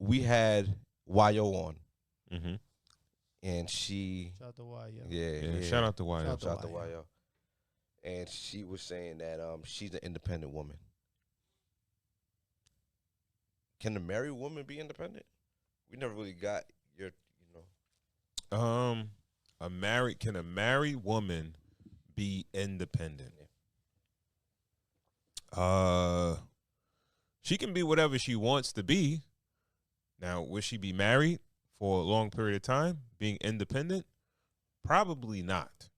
we had Yo on, Mm-hmm. and she, Shout out to Y, yo. yeah, Shout out to YO. Shout out shout out to to Yo, and she was saying that she's an independent woman. Can a married woman be independent? We never really got your, Can a married woman be independent? She can be whatever she wants to be. Now, will she be married for a long period of time, being independent? Probably not.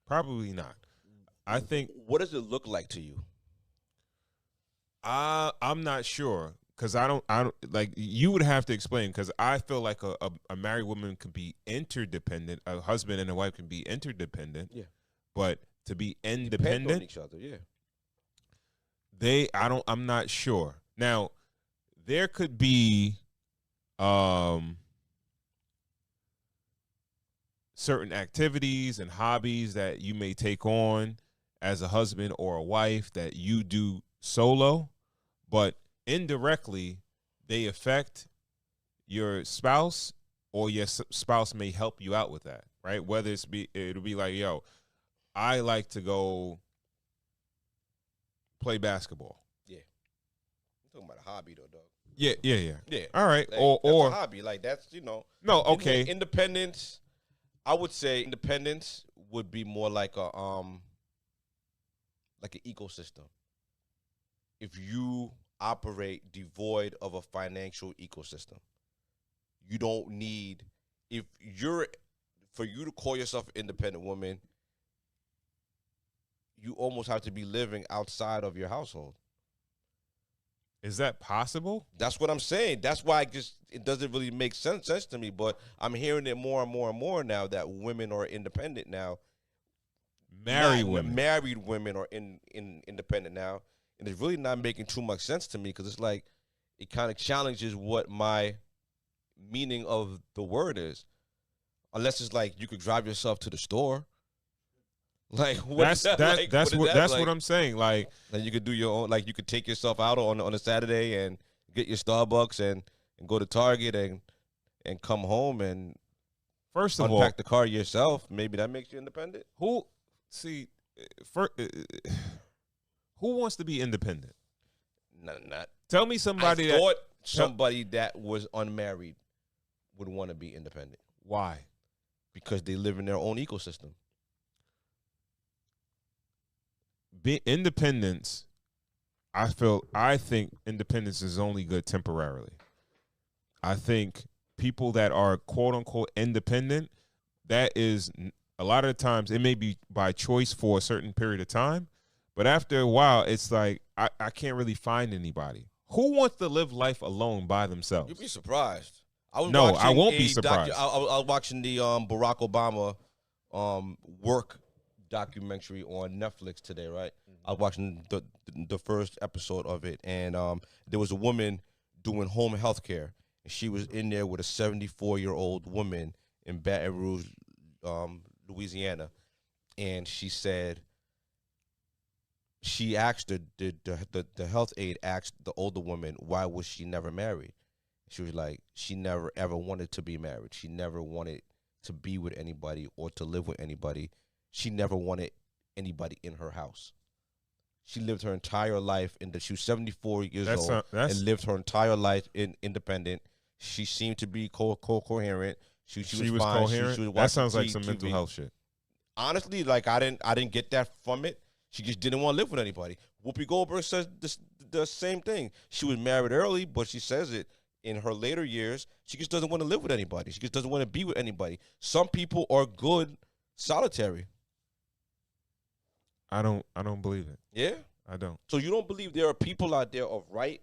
Probably not. I think. What does it look like to you? I'm not sure, because I don't like, you would have to explain, because I feel like a married woman could be interdependent. A husband and a wife can be interdependent. Yeah. But to be Depend on independent, each other, yeah. I'm not sure. Now, there could be certain activities and hobbies that you may take on as a husband or a wife that you do solo, but indirectly they affect your spouse, or your spouse may help you out with that, right? Whether it'll be like, yo, I like to go play basketball. Yeah. I'm talking about a hobby, though, dog. Yeah. Yeah. All right. Like, or that's a hobby. Like, that's, no, okay. Independence, I would say independence would be more like an ecosystem. If you operate devoid of a financial ecosystem, you don't need, for you to call yourself an independent woman, you almost have to be living outside of your household. Is that possible? That's what I'm saying. That's why it doesn't really make sense to me. But I'm hearing it more and more and more now that women are independent now. Married women are independent now, and it's really not making too much sense to me, because it's like it kind of challenges what my meaning of the word is. Unless it's like you could drive yourself to the store. Like, that's what I'm saying. Like, then you could do your own. Like, you could take yourself out on a Saturday and get your Starbucks and go to Target and come home and first of unpack all, the car yourself. Maybe that makes you independent. Who wants to be independent? Not. Tell me somebody somebody that was unmarried would want to be independent. Why? Because they live in their own ecosystem. Independence, I think independence is only good temporarily. I think people that are quote unquote independent, that is, a lot of the times it may be by choice for a certain period of time, but after a while it's like I can't really find anybody. Who wants to live life alone by themselves? You'd be surprised. I won't be surprised. I was watching the Barack Obama work documentary on Netflix today, right? I was watching the first episode of it, and there was a woman doing home health care, and she was in there with a 74-year-old woman in Baton Rouge, Louisiana, and she said, she asked the health aide asked the older woman, why was she never married? She was like, she never ever wanted to be married. She never wanted to be with anybody or to live with anybody. She never wanted anybody in her house. She lived her entire life she was 74 years old and lived her entire life independent. She seemed to be coherent. She was fine. Coherent. She was that sounds like TV. some mental health shit. Honestly, like I didn't get that from it. She just didn't want to live with anybody. Whoopi Goldberg says the same thing. She was married early, but she says it in her later years. She just doesn't want to live with anybody. She just doesn't want to be with anybody. Some people are good solitary. I don't believe it. Yeah? I don't. So you don't believe there are people out there of right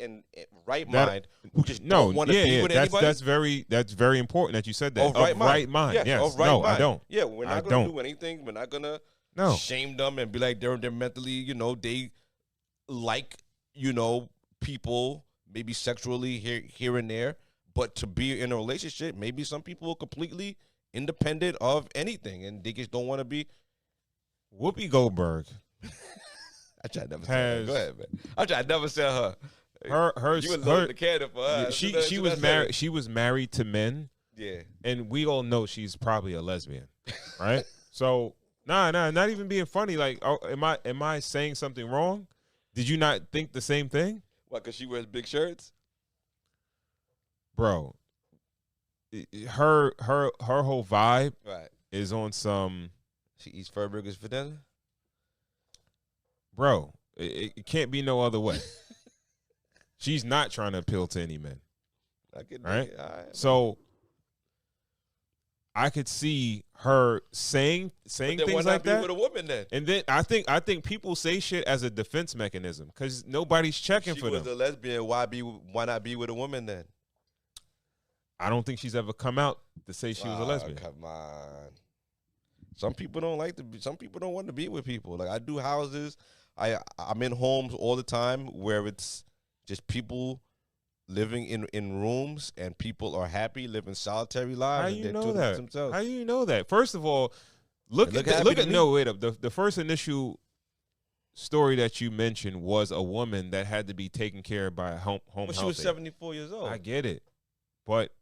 mind who just don't want to be with anybody? That's very important that you said that. Of right mind. Yes. Of right mind. I don't. Yeah, we're not going to do anything. We're not going to shame them and be like they're mentally, they like, people maybe sexually here and there, but to be in a relationship, maybe some people are completely independent of anything and they just don't want to be. Whoopi Goldberg I tried never say her. Go ahead, man. I tried never say her. her You was loading the cannon for her. she was married. She was married to men. Yeah. And we all know she's probably a lesbian, right? So not even being funny. Like, am I saying something wrong? Did you not think the same thing? What? Because she wears big shirts, bro. Her whole vibe right? is on some. She eats fur burgers for dinner, bro. It can't be no other way. She's not trying to appeal to any men, right? All right? So I could see her saying things like that. With a woman then. And then I think people say shit as a defense mechanism because nobody's checking for them. She was a lesbian. Why not be with a woman then? I don't think she's ever come out to say she was a lesbian. Come on. Some people don't like to be. Some people don't want to be with people. Like I do houses. I'm in homes all the time where it's just people living in rooms and people are happy, living solitary lives. How and you they're know that? themselves. How you know that? First of all, look at no, wait up. The first initial story that you mentioned was a woman that had to be taken care of by a home Well, health she was aide. 74 years old. I get it, but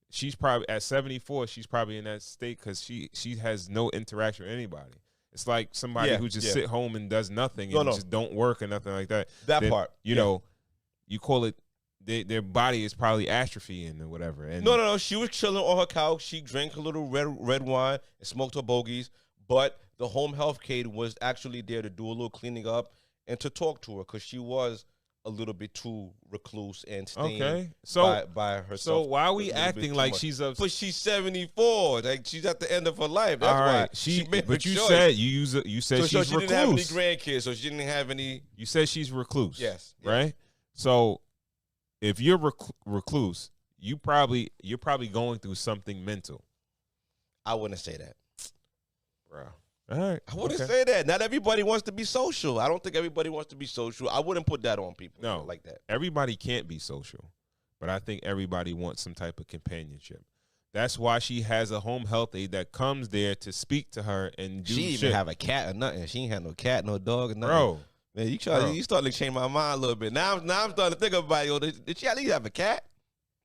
she's probably at 74. She's probably in that state because she has no interaction with anybody. It's like somebody who just sit home and does nothing and just don't work or nothing like that. That part, you know, you call it. Their body is probably atrophying or whatever. And no. She was chilling on her couch. She drank a little red wine and smoked her bogeys. But the home health aide was actually there to do a little cleaning up and to talk to her because she was a little bit too recluse and stained by herself. So why are we acting like she's upset? But she's 74. Like she's at the end of her life. That's all right. why she made but a you choice. said you said so she's she recluse. didn't have any grandkids. So she didn't have any. You said she's recluse. Yes. Right. So if you're recluse, you're probably going through something mental. I wouldn't say that, bro. All right. I wouldn't say that. Not everybody wants to be social. I don't think everybody wants to be social. I wouldn't put that on people. No, like that. Everybody can't be social, but I think everybody wants some type of companionship. That's why she has a home health aide that comes there to speak to her and do She shit. even have a cat or nothing. She ain't had no cat, no dog, or nothing. Bro. Man, you starting to change my mind a little bit. Now I'm starting to think about it. Did she at least have a cat?